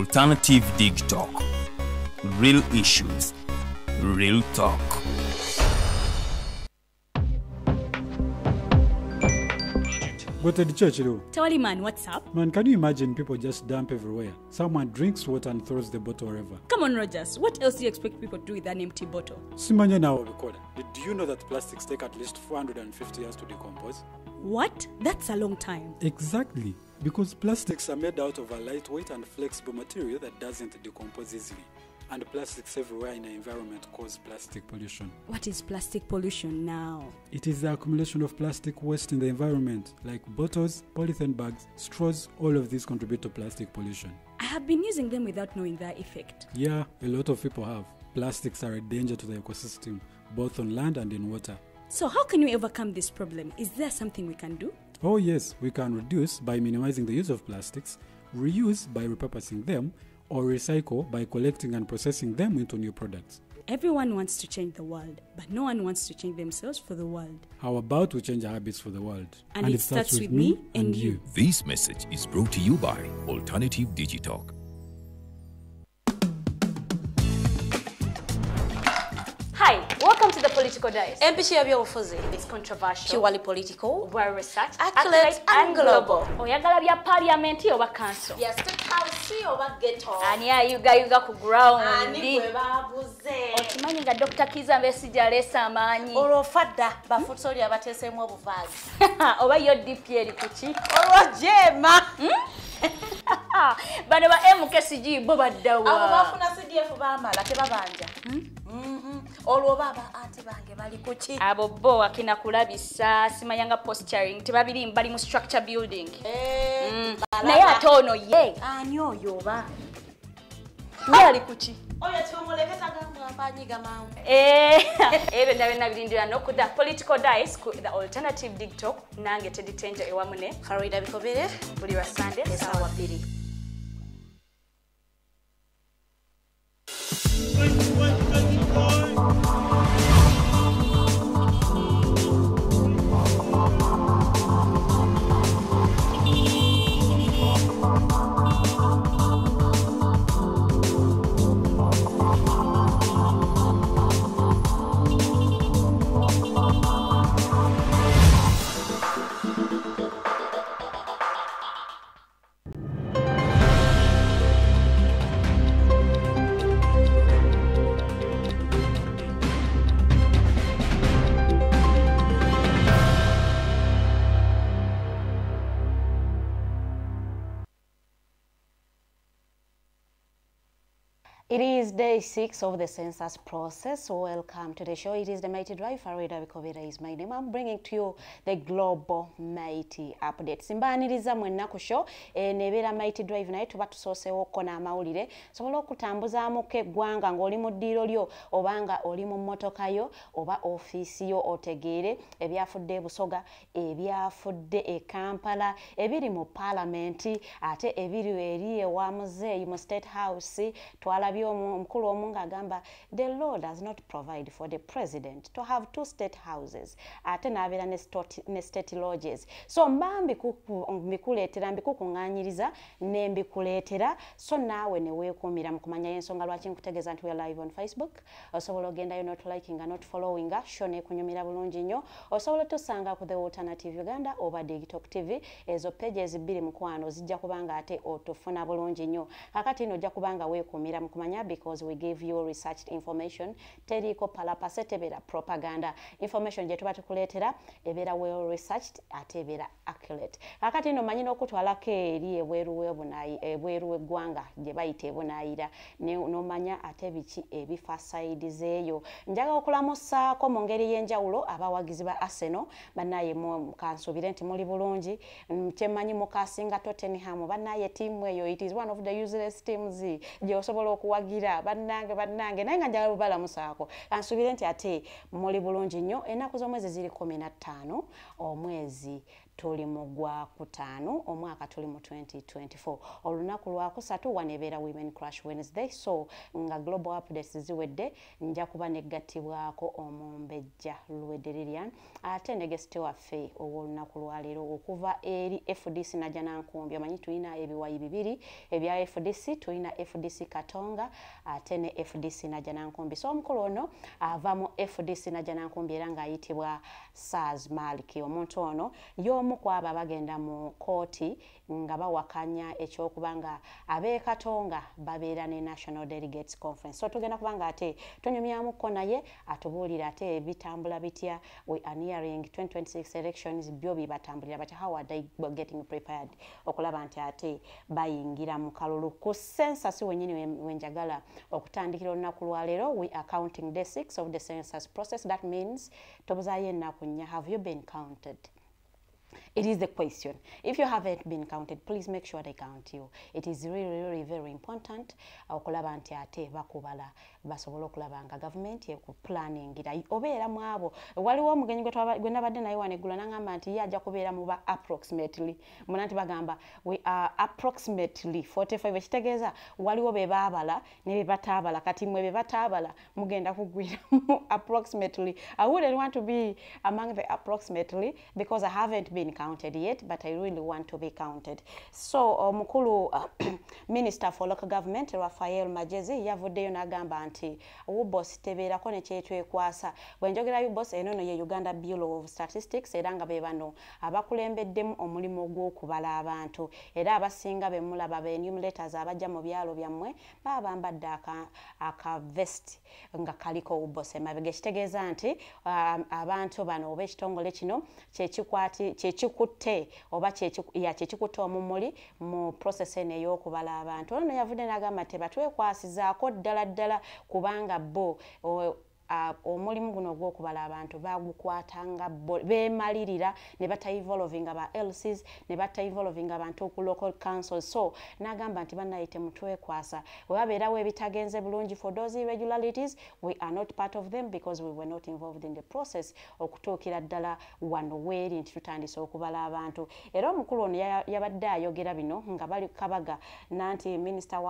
Alternative Dig Talk. Real issues, real talk. But at the church, Tawali man, what's up? Man, can you imagine people just dump everywhere? Someone drinks water and throws the bottle wherever. Come on, Rogers. What else do you expect people to do with an empty bottle? Simanye now, did you know that plastics take at least 450 years to decompose? What? That's a long time. Exactly. Because plastics are made out of a lightweight and flexible material that doesn't decompose easily. And plastics everywhere in the environment cause plastic pollution. What is plastic pollution now? It is the accumulation of plastic waste in the environment, like bottles, polythene bags, straws. All of these contribute to plastic pollution. I have been using them without knowing their effect. Yeah, a lot of people have. Plastics are a danger to the ecosystem, both on land and in water. So how can we overcome this problem? Is there something we can do? Oh yes, we can reduce by minimizing the use of plastics, reuse by repurposing them, or recycle by collecting and processing them into new products. Everyone wants to change the world, but no one wants to change themselves for the world. How about we change our habits for the world? And it starts with me and you. This message is brought to you by Alternative Digitalk. Hi, welcome to the Political Dice. Empichi y'ebyobufuzi. It's controversial, Purely political, well researched, accurate and global. Oyagala bya parliament oba council. Bya state house oba ghetto. Ani ayuga ku ground. Ani bwe baabuze. Okimanyi nga Dr. Kiza Besigye aleesa amaanyi. Olwo fadda bafutoli abateeseemu obuvaazi. Oba yo DP eri kuki? Olwo jeema. Bano ba MKCG bo baddawa. Abo bafuna CDF baamala tebabanja. Olwo baba ate bange bali kuki? Abo bo akina kulabisa simayanga posturing tebabiri bali mu structure building. Naye ate ono ye. Ani oyo oba? Ye ali kuki? Oyo kyomuleketa gamwanyiga mawu. Ebe na birindira nokuda Political Dice ku the Alternative Dig Talk nange teditenja ewamune Farida Bikobere buli wa Sunday sawa 2. It is day 6 of the census process. Welcome to the show. It is the Mighty Drive. Farida Bikobere is my name. I'm bringing to you the global Mighty update. Simbaniriza mwenna ku show nebeera Mighty Drive naye tuba tusoosewo ko n'amawulire sobola okutambuzaamu eggwanga ng'oli mu ddiiro lyo obanga oli mu mmotoka yo oba ofiisi yo otegeere ebyafudde e Busoga, ebyafudde e Kampala, ebiri mu Parliament ate ebiri eri ewa Muzeeyi mu State House. Twalabye omukulu omu ng'agamba the law does not provide for the president to have 2 state houses ate n'abeera ne state lodges. So mba mbikuleetera mbikukuŋŋaanyiriza ne mbikuleetera so naawe ne weekuumira mu kumanya y'ensonga lwaki nkutegeeza nti we are live on Facebook. Osobola ogendayo not liking not following show neekunyumira bulungi nnyo. Osobola tusanga ku the Alternative Uganda oba TikTok TV. Ezo pages 2 mukwano zijja kubanga ate otufuna bulungi nnyo. Kakati ino ojja kubanga weekuumira mu kumanya because we give you researched information. Teriko palapase tebera propaganda. Information gye tuba tukuleetera ebeera well researched ate ebeera accurate. Kakati ino manyi n'okutwalako eri ebweru w'eggwanga gye bayita ebunaayira n'omanya ate biki ebifa side zeeyo. Njaga okulamusaako mu ngeri y'enjawulo abawagizi ba Arsenal bannaye kansuubire nti muli bulungi. Kyemmanyi mukasinga Tottenham bannaye tiimu eyo it is one of the useless teams gye osobola okuwagira bannange naye nga njagala balamusaako kansuubire nti ate muli bulungi nnyo. Ennaku z'omwezi ziri 15 omwezi tuli mu Gwakutaano omwaka tuli mu 2024 olunaku lwakusatu wanebeera Women Crush Wednesday so nga global updates ziwedde nja kuba negattibwako Omumbejja Lilian ate ne guest waffe ow'olunaku lwaleero okuva eri FDC Najjanankumbi amanyi tulina ebiwayi bibiri ebya FDC tulina FDC Katonga ate ne FDC Najjanankumbi so omukulu ono ava mu FDC Najjanankumbi era ng'ayitibwa Saz Maliki omuntu ono y'omu ku abo abagenda mu kooti nga bawakanya ekyokubanga ab'e Katonga babeera ne National Delegates Conference so tugenda kubanga ate tunyumyamukko naye atubuulira ate ebitambula bitya we are nearing 2026 elections byo bibatambulira but how are they getting prepared okulaba nti ate bayingira mu kalulu ku census wenyini wenjagala okutandikira olunaku lwaleero we are counting day 6 of the census process that means tobuzayo ennaku nnya have you been counted? It is the question. If you haven't been counted, please make sure they count you. It is really very important. Okulaba nti ate bakubala basobola okulaba nga government yeku planning ira obeera mu abo waliwo omugenyi gwe nabadde naye wanegula nangamba nti yajja kubeera mu ba approximately muna nti bagamba we are approximately 45 ekitegeeza waliwo be baabala ne be bataabala kati mwe be bataabala mugenda kugwira mu approximately. I wouldn't want to be among the approximately because I haven't been counted yet but I really want to be counted. So omukulu Minister for Local Government Raphael Magezi yavuddeyo n'agamba nti UBOS tebeerako ne kyetwekwasa bwenjogera UBOS eno no ye Uganda Bureau of Statistics era nga be bano abakulembeddemu omulimu gw'okubala abantu era abasinga be mulaba be enumerators abajja mu byalo byammwe baba bambadde aka vest nga kaliko UBOS emabega ekitegeeza nti abantu bano oba ekitongole kino kyekikutte oba kyekikutte omumuli mu process eno ey'okubala abantu ono yavudde n'agamba nti batwekwasizaako ddala kubanga bo omulimu guno gw'okubala abantu bagukwatanga beemalirira ne batainvolvinga ba LCs ne batainvolvinga abantu ku local council so n'agamba nti bannaye temutwekwasa we babeerawo ebitagenze bulungi for those irregularities we are not part of them because we were not involved in the process okutuukira ddala wano weeri nti tutandise okubala abantu era omukulu ono yabadde ayogera bino nga bali Kabaga nanti minister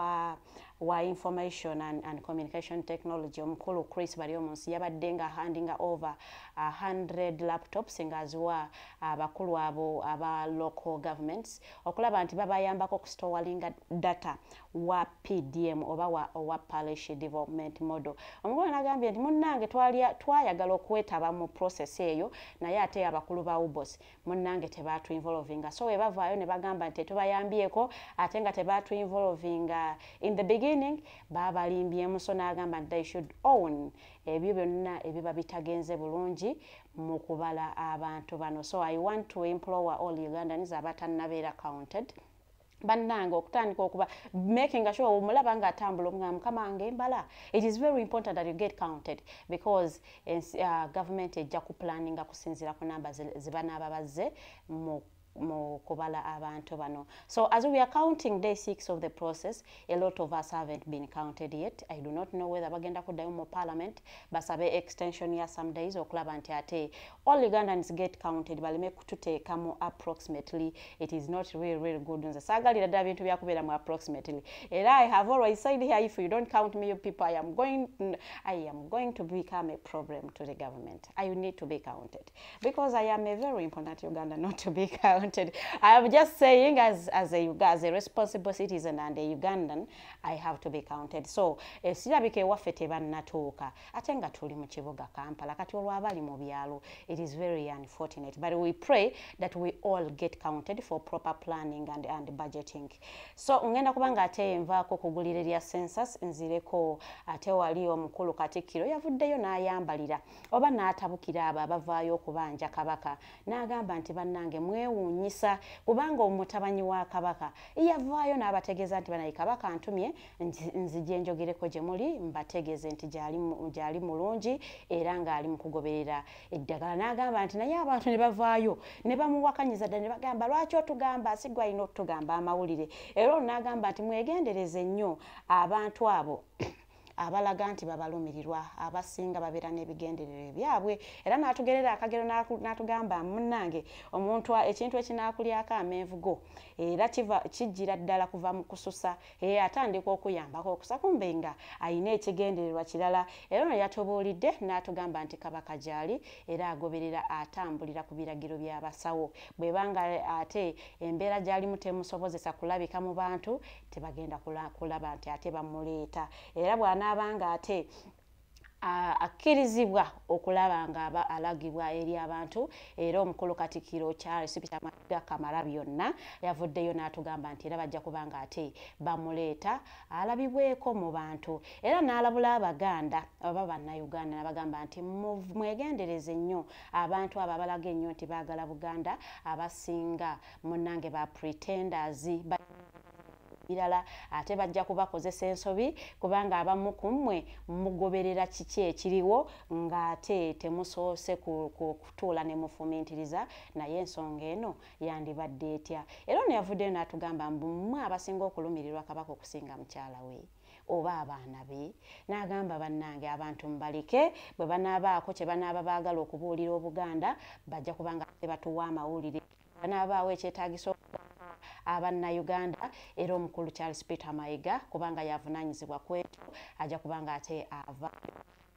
wa information and communication technology omukulu Chris Baryomunsi yabadde nga handing over 100 laptops ngaziwa abakulu abo aba local governments okulaba nti babayambako okustowalinga data wa PDM oba wa parish development model omukulu nagambye nti munnange twayagala okwetaba mu process eyo naye ate abakulu ba UBOS munnange tebatu involvinga so ebavaayo ne bagamba nti tubayambyeko ate nga tebatu involvinga in the beginning babalimbyemu so n'agamba nti they should own ebyo byonna ebiba bitagenze bulungi mu kubala abantu bano so I want to implore all Ugandans abatannabeera counted bannange okutandika okuba making sure omulaba nga atambula omugamba kamange mbala it is very important that you get counted because government ejja ku planninga kusinzira ku namba zibanaaba bazze mu kubala abantu bano so as we are counting day 6 of the process a lot of us haven't been counted yet. I do not know whether bagenda kuddayo mu parliament basabe extension ya some days okulaba nti ate all Ugandans get counted baleme kututeekamu approximately it is not really good nze saagalira ddala bintu byakubeera mu approximately era I have always said here if you don't count me you people I am going to become a problem to the government. I need to be counted because I am a very important Ugandan not to be counted. I am just saying as a responsible citizen and a Ugandan I have to be counted so sirabike waffe tebannatuuka ate nga tuli mu kibuga Kampala kati olwabali mu byalo it is very unfortunate but we pray that we all get counted for proper planning and budgeting so ngenda kubanga ate envaako kugulira lya census nzireko ate wali omukulu Katikkiro yavuddeyo n'ayambalira oba n'atabukira abo abavaayo okubanja Kabaka n'agamba nti bannange mwewuunyisa kubanga omutabanyi wa Kabaka yavaayo n'abategeeza nti banaye Kabaka antumye nzije njogereko gye muli mbategeeze nti gyali mulungi era ng'ali mu kugoberera eddagala n'agamba nti naye abantu ne bavaayo ne bamuwakanyiza ddala ne bagamba lwaki otugamba sigwa ino otugamba amawulire era n'agamba nti mwegendereze nnyo abantu abo abalaga nti babalumirirwa abasinga babeera n'ebigendererwa byabwe era n'atugerera akagero n'atugamba munnange omuntu ekintu ekinaakulyako amenvugo era kijjira ddala kuva mu kususa atandika okuyambako okusa kumbe nga ayina ekigendererwa kirala era ono yatubuulidde n'atugamba nti Kabaka gy'ali era agoberera atambulira ku biragiro by'abasawo bwebanga ate embeera gy'alimu temusobozesa kulabika mu bantu tebagenda kulaba nti ate bamuleeta era bw'anaabanga ate akkirizibwa okulaba nga alagibwa eri abantu era omukulu Katikkiro Charles Peter Mayiga kamala byonna yavuddeyo n'atugamba nti era bajja kubanga ate bamuleeta alabibweko mu bantu era n'alabula Abaganda oba Bannayuganda n'abagamba nti mwegendereze nnyo abantu abo abalaga ennyo nti baagala Buganda abasinga munnange ba pretenders birala ate bajja kubakozesa ensobi kubanga abamu kummwe mugoberera kiki ekiriwo ng'ate temusoose kutuula ne mufumintiriza naye ensonga eno yandibadde etya era ono yavuddeyo n'atugamba mmwe abasinga okulumirirwa Kabaka okusinga mukyala we oba abaana be n'agamba bannange abantu mbalike bwe banaabaako kye banaaba baagala okubuulira Obuganda bajja kubanga tebatuwa amawulire banaabaawo ekyetaagisa Abannayuganda era omukulu Charles Peter Mayiga kubanga yavunaanyizibwa kwekyo ajja kubanga ate ava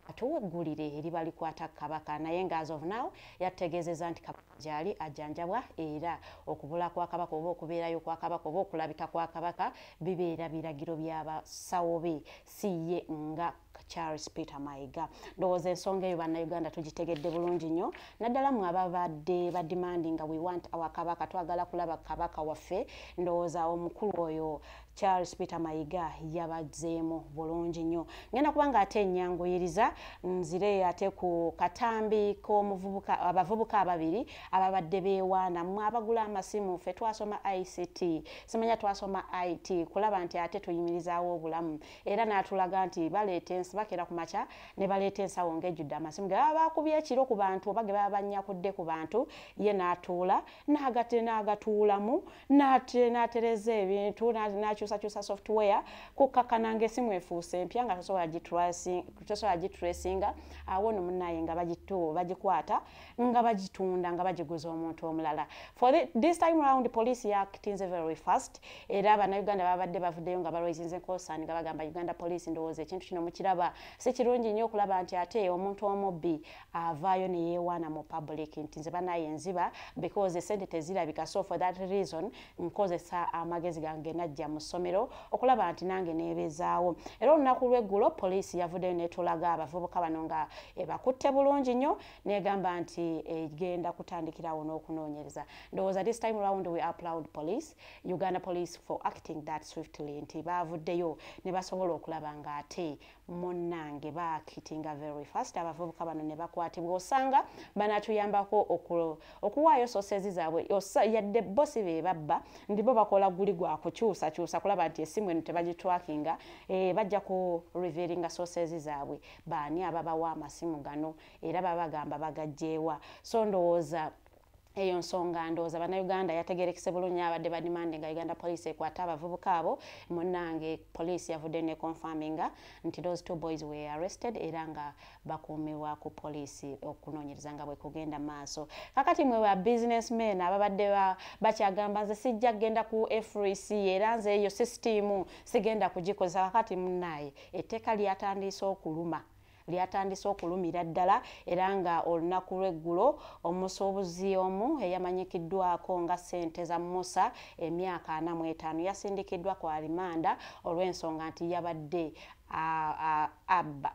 atuweggulire eri balikwata Kabaka naye nga as of now yategeezezza nti Kabaka gy'ali ajjanjabwa era okubula kwa Kabaka oba okubeerayo kwa Kabaka oba okulabika kwa Kabaka bibeera biragiro by'abasawo be si ye nga Charles Peter Mayiga ndowooza ensonga eyo Bannayuganda tugitegedde bulungi nnyo naddala mwe ababadde badimandinga we want our Kabaka twagala kulaba Kabaka waffe ndowooza omukulu oyo Charles Peter Mayiga yabazzeemu bulungi nnyo ngenda kubanga ate ennyanguyiriza nzire ate ku katambi k'omuvubuka abavubuka ababiri ababadde beewaana mmwe abagula amasimu ffe twasoma ICT simanya twasoma IT kulaba nti ate tuyimirizaawo obulamu era n'atulaga nti baleeta bakera ku makya ne baleeta ensawo ng'ejjudde amasimu ge baba bakubye ekiro ku bantu oba ge baba bannyakudde ku bantu ye n'atuula n'agatuulamu n'atereza ebintu n'akyusakyusa software kukkakana ng'essimu efuuse empya nga tosobola gitresinga awo no munnaye nga bagikwata nga bagitunda nga bagiguza omuntu omulala for this time round police yakitinze very fast era Bannayuganda babadde bavuddeyo nga balwaizinze nkosani nga bagamba Uganda police ndowooza ekintu kino mukiraba si kirungi nnyo okulaba nti ate omuntu omubbi avaayo ne yeewaana mu public nti nze banaye nziba because esente tezirabika so for that reason nkozesa amagezi gange najja mu ssomero okulaba nti nange neebezaawo era olunaku lw'eggulo poliisi yavuddeyo netulaga abavubuka bano nga bakutte bulungi nnyo negamba nti egenda kutandikirawo n'okunoonyereza ndowooza this time round we applaud police Uganda police for acting that swiftly nti baavuddeyo ne basobola okulaba nga ate munnange baakitinga very fast abavubuka bano ne bakwatibwa osanga banatuyambako okuwaayo soseezi zaabwe yadde bosi be babba ndibo bakola guli gwa kukyusa kulaba nti essimu eno tebagitwakinga bajja ku revealinga soseezi zaabwe baani ababawa amasimu gano era babagamba bagajjeewa so ndowooza eyo nsonga ndowooza Bannayuganda yategerekese bulungi abadde badimande nga Uganda police ekwata abavubuka abo munnange police yavudde ne confirminga nti those two boys were arrested era nga bakuumibwa ku police okunoonyereza nga bwe kugenda maaso kakati mwe ba businessmen ababadde bakyagamba nze sijja kgenda ku FRC era nze eyo system sigenda kugikozesa kakati munnaye etteeka lyatandise okulumira ddala era nga olunaku lw'eggulo omusuubuzi omu eyamanyikiddwako nga ssente za Musa emyaka 45 yasindikiddwa ku alimanda olw'ensonga nti yabadde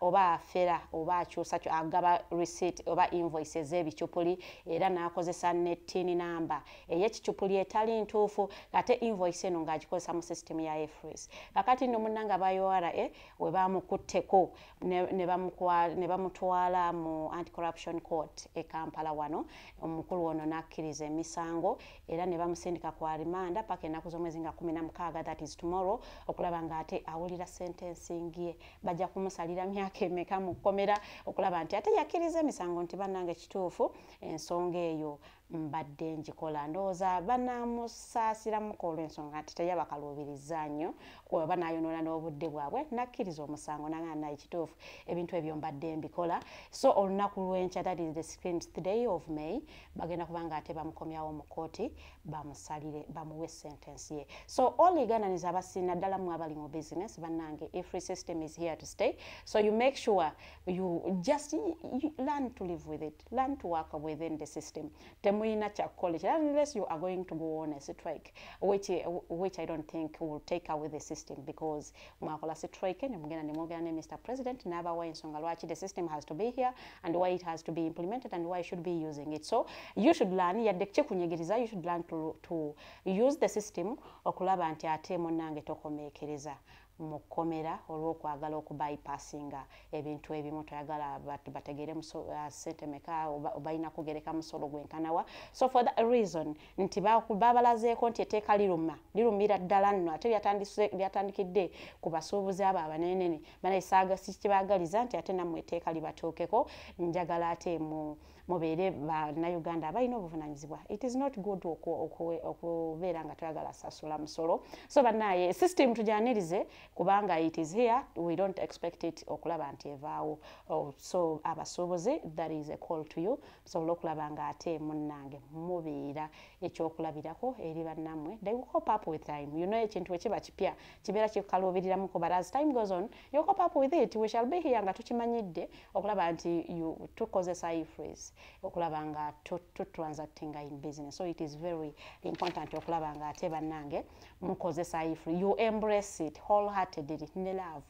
oba afera oba akyusa agaba receipt oba invoices z'ebicupuli era n'akozesa ne tin number ey'ekicupuli etali ntuufu ate invoice eno ng'agikozesa mu system ya FRS kakati nno munnanga ba URA we bamukutteko ne bamutwala mu anti-corruption court e Kampala wano omukulu ono n'akkiriza emisango era ne bamusindika ku alimanda paka ennaku z'omwezi nga 16 that is tomorrow okulaba nga ate awulira sentencing bajja kumusalira myaka emeka mu kkomera okulaba nti ate yakkiriza emisango nti bannange kituufu ensonga eyo mbadde njikola ndowooza banaamusaasiramuko olw'ensonga nti teyabakaluubiriza nnyo oba nayonoona n'obudde bwabwe nakkiriza omusango nagana ekituufu ebintu ebyo mbadde mbikola so olunaku lw'enkya that is the 16th day of May bagenda kubanga ate bamukomyawo mu kooti bamusalire bamuwe sentence ye so all Ugandans abasinga ddala mu abali mu business bannange a free system is here to stay so you make sure you just learn to live with it, learn to work within the system. Temuyina kya college unless you are going to go on a strike, which I don't think will take away the system because mwakola strike ne mugenda ne mwogera ne Mr. President n'abawa ensonga lwaki the system has to be here and why it has to be implemented and why you should be using it. So you should learn yadde kyekunyigiriza you should learn to use the system okulaba nti ate munnange tokomeekereza mukomera olw'okwagala okubypassinga ebintu ebimu toyagala bategere ssente meka obalina kugereka musolo gwenkanawa so for that reason nti babalazeeko nti etteeka lirumira ddala nno ate lyatandikidde ku basuubuzi abo abanenene banayisaaga sikibagaliza nti ate nammwe etteeka libatuukeko njagala ate mubeere bannayuganda abalina obuvunaanyizibwa it is not good okubeera nga toyagala sasula musolo so bannaaye system tujanirize kubanga it is here we don't expect it okulaba nti evaawo so abasuubuzi that is a call to you so okulaba nga ate munnange mubeera ekyokulabirako eri bannammwe they will cope up with time you know ekintu ekiba kipya kibeera kikaluubiriramuko but as time goes on you cope up with it we shall be here nga tukimanyidde okulaba nti tukozesa e-phrase okulaba nga transactinga in business so it is very important okulaba nga ate bannange mukozesa e-phrase you embrace it wholeheartedly ne love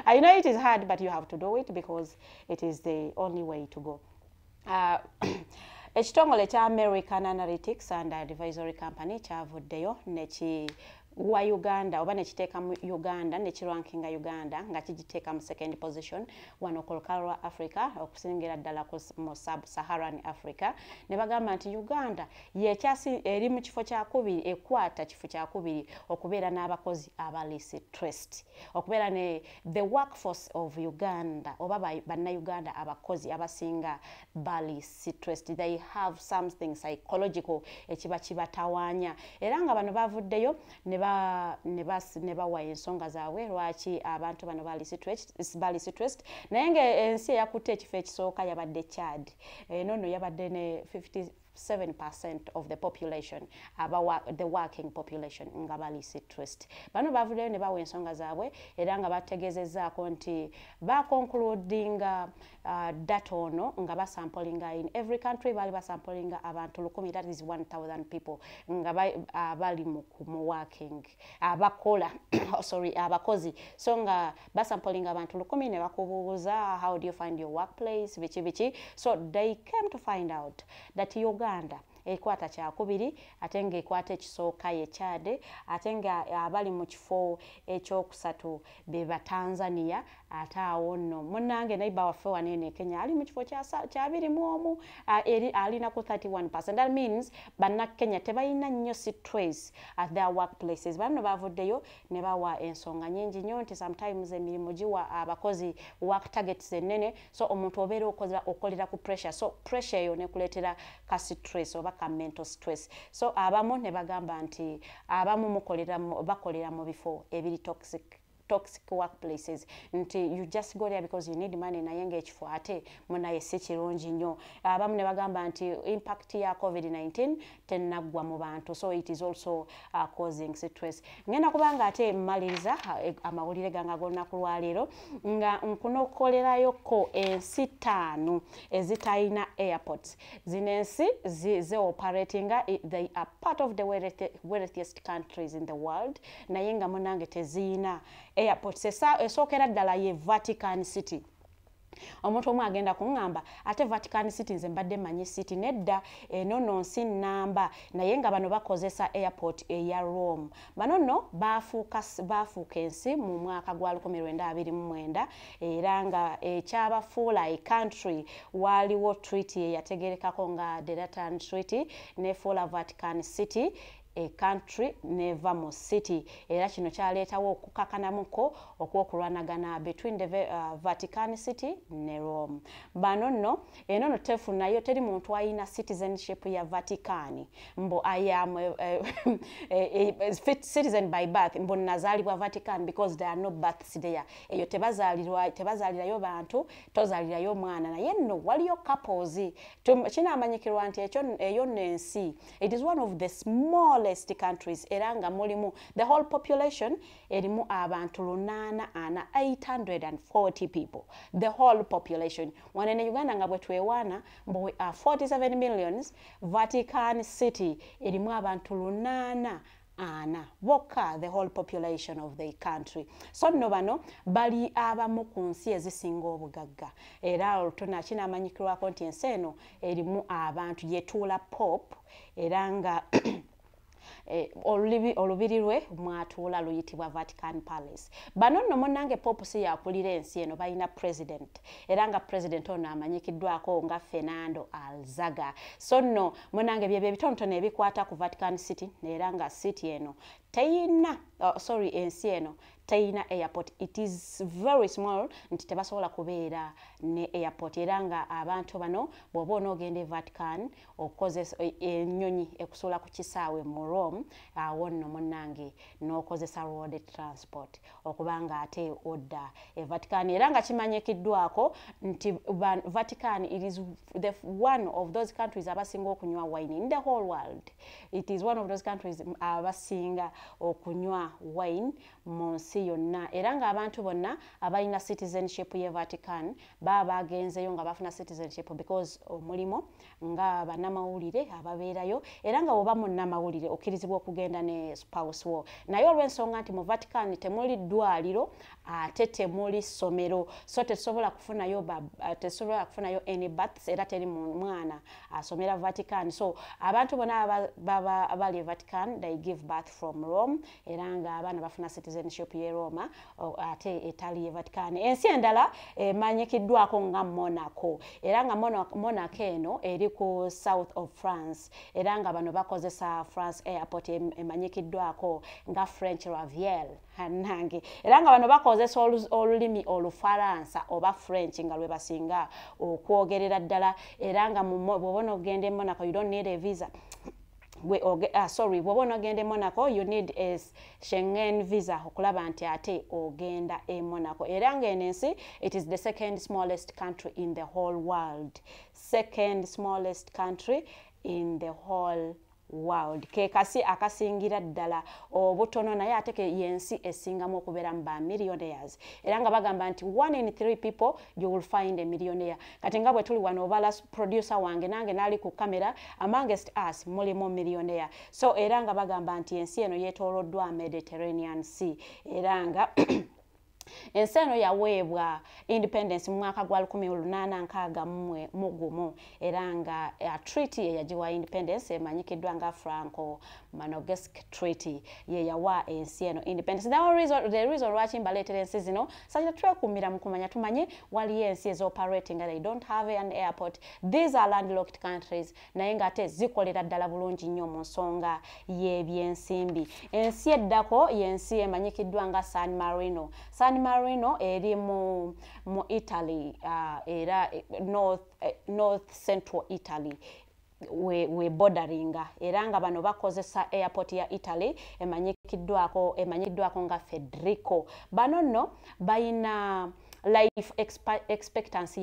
I know it is hard but you have to do it because it is the only way to go ekitongole kya American Analytics and Advisory Company kyavuddeyo wa Uganda oba nekiteeka mu Uganda nekirwankinga Uganda nga kigiteeka mu second position wano Kolkara Africa okusingira ddala mu Sub-Saharan Africa ne bagamba nti Uganda yekyasi eri mu kifo kyakubiri ekwata kifo kyakubiri okubeera n'abakozi abali stressed okubeera ne the workforce of Uganda oba bannayuganda abakozi abasinga bali stressed they have something psychological ekiba kibatawaanya era nga bano bavuddeyo ne bawa ensonga zaabwe lwaki abantu bano bali stressed naye ng'ensi eyakutte ekifo ekisooka yabadde Chad nono yabadde ne 57% of the population the working population nga bali stressed bano bavuddeyo ne bawa ensonga zaabwe era nga bategeezezzaako nti bakoncludinga data ono nga basamplinga in every country bali basamplinga abantu 1,000 that is 1,000 people nga bali mu working abakola abakozi so nga basamplinga abantu 1,000 ne bakubuuza how do you find your workplace biki so they came to find out that Uganda ekwata kyakubiri ate nga ekwata ekisooka ye Chad ate nga abali mu kifo ekyokusatu be ba Tanzania ate awo nno munnange naiba waffe wanene Kenya ali mu kifo kyabiri mu omu alina ku 31%. That means bannakenya tebalina nnyo stress at their workplaces bano bavuddeyo ne bawa ensonga nyingi nnyo nti sometimes emirimu giwa abakozi work targets ennene so omuntu obeera okolera ku pressure so pressure eyo nekuleetera ka stress oba ka mental stress so abamu ne bagamba nti abamu bakolera mu bifo ebiri toxic workplaces nti you just go there because you need money naye ng'ekifo ate munaye si kirungi nnyo abamu ne bagamba nti impact ya COVID-19 tennaggwa mu bantu so it is also causing stress ngenda kubanga ate mmaliriza amawulire gange g'olunaku lwaleero nga nkunokolerayoko ensi 5 ezitalina airports zino ensi ze operatinga they are part of the wealthiest countries in the world naye nga munange teziyina airport esookera ddala ye Vatican City omuntu omu agenda kuŋŋamba ate Vatican City nze mbadde manyi city nedda eno nsi nnamba naye nga bano bakozesa airport eya Rome bano nno baafuuka ensi mu mwaka gwa 1929 era nga ekyabafuula e country waaliwo treaty eyategerekako nga the Lateran Treaty nefuula Vatican City a country neva mu city era kino kyaleetawo okukakanamuko okwokulwanagana between the Vatican City ne Rome. Bano nno eno no tefunayo teri muntu ayina citizenship ya Vatican mbo I am citizen by birth mbo nazalibwa Vatican because there are no births there. Eyo tebazalirayo bantu tozalirayo mwana naye nno waliyo couples kinamanyikirwa nti eyo nensi it is one of the smallest countries era nga mulimu the whole population erimu abantu 840 people the whole population wanene Uganda nga bwe twewana mbo we are 47 millions. Vatican City erimu abantu 8 boka the whole population of the country. So no bano bali abamu ku nsi ezisinga obugagga era olutona kinamanyikirwa konti ensi eno erimu abantu yetuula Pope era nga olubiri lwe mwatuula luyitibwa Vatican Palace. Bano nno munange Pope si yakulira ensi eno balina president era nga president ono amanyikiddwako nga Fernando Alzaga. So nno munange byebyo ebitonotono ebikwata ku Vatican City era nga city eno teyina ensi eno teyina airport. It is very small nti tebasobola kubeera ne airport era nga abantu bano bw'oba onoogenda e Vatican okozesa ennyonyi ekusuula ku kisaawe mu Rome awo nno munnange n'okozesa road transport okubanga ate odda e Vatican era nga kimanyikiddwako nti Vatican it is one of those countries abasinga okunywa wine in the whole world. It is one of those countries abasinga okunywa wine mu nsi yonna era nga abantu bonna abalina citizenship ye Vatican baba bagenzeyo nga bafuna citizenship because omulimo nga bannamawulire ababeerayo era nga bwoba munnamawulire okkirizibwa okugenda ne spouse wo naye olw'ensonga nti mu Vatican temuli ddwaliro ate temuli ssomero so tesobola kufunayo any births era teri mwana asomera Vatican. So abantu bonna abali Vatican they give birth from Rome era nga abaana bafuna citizenship ye Roma ate etali ye Vatican. Ensi endala emanyikiddwako nga Monaco era nga Monaco eno eri ku south of France era nga bano bakozesa France airport emanyikiddwako nga French Riviera nange era nga bano bakozesa olulimi Olufaransa oba French nga lwe basinga okwogerera ddala era nga bw'obona ogenda e Monaco you don't need a visa. Bw'oba onogenda e Monaco you need a Schengen visa okulaba nti ate ogenda e Monaco era nga enensi it is the second smallest country in the whole world. Second smallest country in the whole world. Ke kasi akasingira ddala obutono naye ate ke yensi esingamu okubeera mu ba millionaires era nga bagamba nti 1 in 3 people you will find a millionaire. Kati nga bwe tuli wano obala producer wange nange nali ku kamera amongst us mulimu millionaire. So era nga bagamba nti ensi eno yeetooloddwa Mediterranean Sea era nga ensi eno yaweebwa independence mu mwaka gwa 1861 era nga treaty eyagiwa independence emanyikiddwa nga Franco-Manogorsk Treaty ye yawa ensi eno independence. The reason lwaki mbaleetera ensi zino sajja twekumira mu kumanya tumanye waliyo ensi operating they don't have an airport. These are landlocked countries naye nga ate zikolera ddala bulungi nnyo mu nsonga y'ebyensimbi. Ensi eddako y'ensi emanyikiddwa nga San Marino. San Marino eri mu Italy era north central Italy we borderinga era nga bano bakozesa airport ya Italy emanyikiddwako nga Federico. Bano nno bayina life expectancy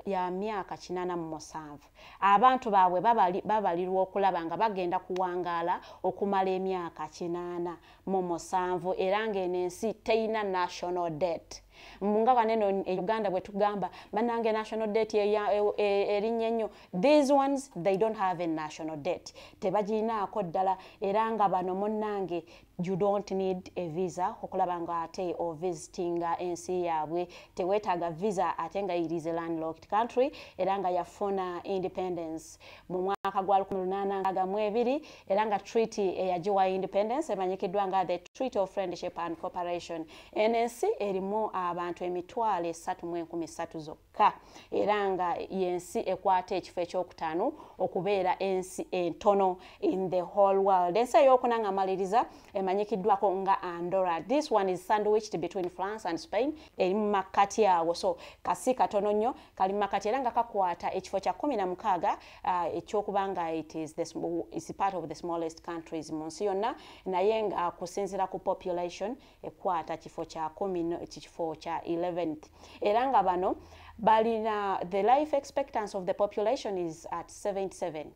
ya myaka 87. Abantu baabwe babalirwa okulaba nga bagenda kuwangaala okumala emyaka 87 era nga enensi teyina national debt. Munga kaneno Uganda bwe tugamba banange national debt erinnya nnyo. These ones they don't have a national debt. Tebaginaako ddala era nga bano munnange you don't need a visa okulaba nga ate o visiting ensi yaabwe teweetaaga visa ate nga it is a landlocked country era nga yafuna independence mu mwaka gwa 1862 era nga treaty eyagiwa independence emanyikiddwa nga the Treaty of Friendship and Cooperation. Enensi erimu abantu 3,330 zokka era nga yensi ekwata ekifo ekyokutaano okubeera ensi entono in the whole world. Ensi eyokuna nga maliriza emanyikiddwako nga Andorra. This one is sandwiched between France and Spain. Eri mu makkati awo, so kasi katono nnyo kali mu makkati era nga kakwata ekifo kya 16 ekyokubanga it is part of the smallest countries mu nsi yonna, naye nga kusinziira ku population ekwata kifo kya 11th era nga bano balina the life expectancy of the population is at 77.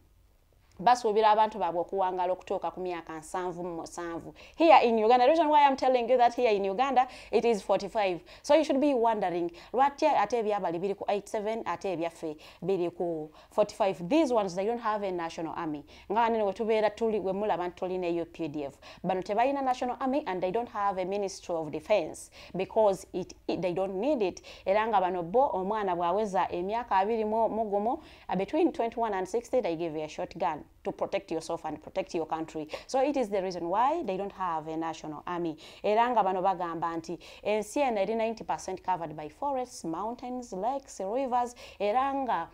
Basuubira abantu baabwe okuwangala okutuuka ku myaka 77. Here in Uganda, the reason why I'm telling you that here in Uganda it is 45. So you should be wondering, lwatya ate ebyabali biri ku 87 ate ebyaffe biri ku 45. These ones they don't have a national army. Nga nene wetubeera tuli we mulaba tulina UPDF. Bano tebalina national army and they don't have a ministry of defense because they don't need it. Era nga bano bo omwana bwaweza emyaka 2 mu gumu between 21 and 60 they give you a shotgun to protect yourself and protect your country. So it is the reason why they don't have a national army. Era nga bano bagamba nti ensi eno eri 90% covered by forests, mountains, lakes, rivers, era nga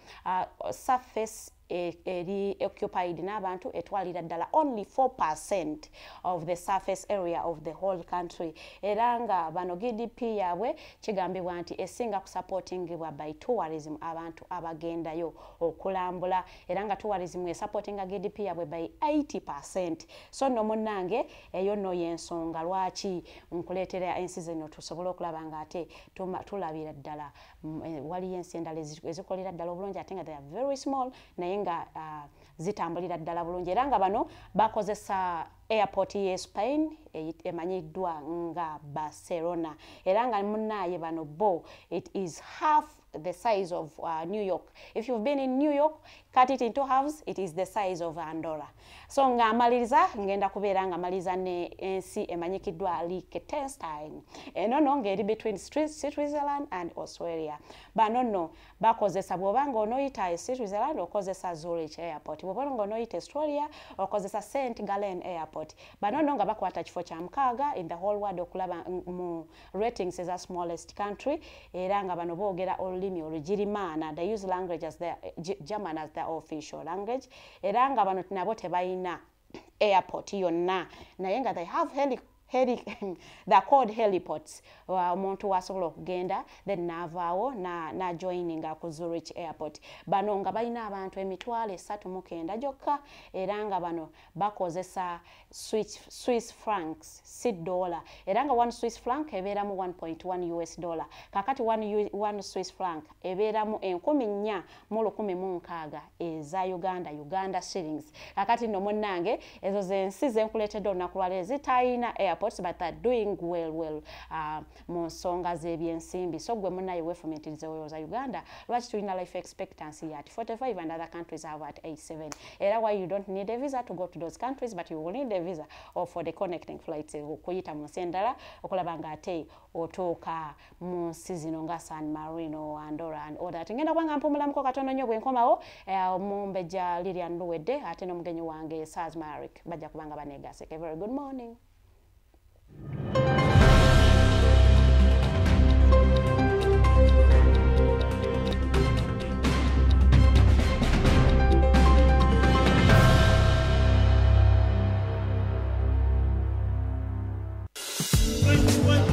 surface eri occupied n'abantu etwalira ddala only 4% of the surface area of the whole country. Era nga bano GDP yabwe kigambibwa nti esinga kusupportingibwa by tourism, abantu abagendayo okulambula, era nga tourism esupportinga GDP yabwe by 80%. So no munnange eyo no yensonga lwaki nkuleetera ensi zino tusobola okulaba nga ate tulabira ddala wali ensi endala ezikolera ddala obulungi ate nga they are very small naye nga zitambulira ddala bulungi. Era nga bano bakozesa airport ye Spain emanyiddwa nga Barcelona. Era nga munnaye bano bo it is half the size of New York. If you've been in New York, cut it into halves, it is the size of Andorra. So nga amaliriza ngenda kubeera nga amaliza ne ensi emanyikiddwa Liechtenstein. Eno ngeri between Switzerland and Australia. Bano no bakozesa bwobanga onoyita Switzerland okozesa Zurich airport. Bwobanga onoyita Australia okozesa St. Gallen airport. Bano no nga bakwata kifo kya 6 in the whole world okulaba mu ratings as a smallest country. Era nga bano boogera olulimi olugirimaana. They use language as their German as their official language. Era nga bano nabo tebayina airport yonna naye nga they have they're called heliports. Omuntu wasobola okugenda then navaawo na joining ku Zurich airport. Bano nga balina abantu 39 gyokka era nga bano bakozesa Swiss francs, $6. Era nga 1 Swiss franc ebeeramu 1.1 US dollar. Kakati 1 Swiss franc ebeeramu 4,416 eza Uganda shillings. Kakati no munnange ezo zensi zenkuleetedde olunaku lwaleero zitayina airports but are doing well mu nsonga z'ebyensimbi. So gwe munnaye weefumitiriza weewoza Uganda lwaki tulina life expectancy at 45 and other countries have at 87. Era why you don't need a visa to go to those countries but you will need a visa or for the connecting flights okuyita mu nsi endala okulaba nga ate otuuka mu nsi zino nga San Marino, Andorra and all that. Ngenda kubanga mpumulamuko katono nnyo bwe nkomawo Omumbejja Lilian Luwedde ate n'omugenyi wange Saz Marik bajja kubanga baneegase. A very good morning. When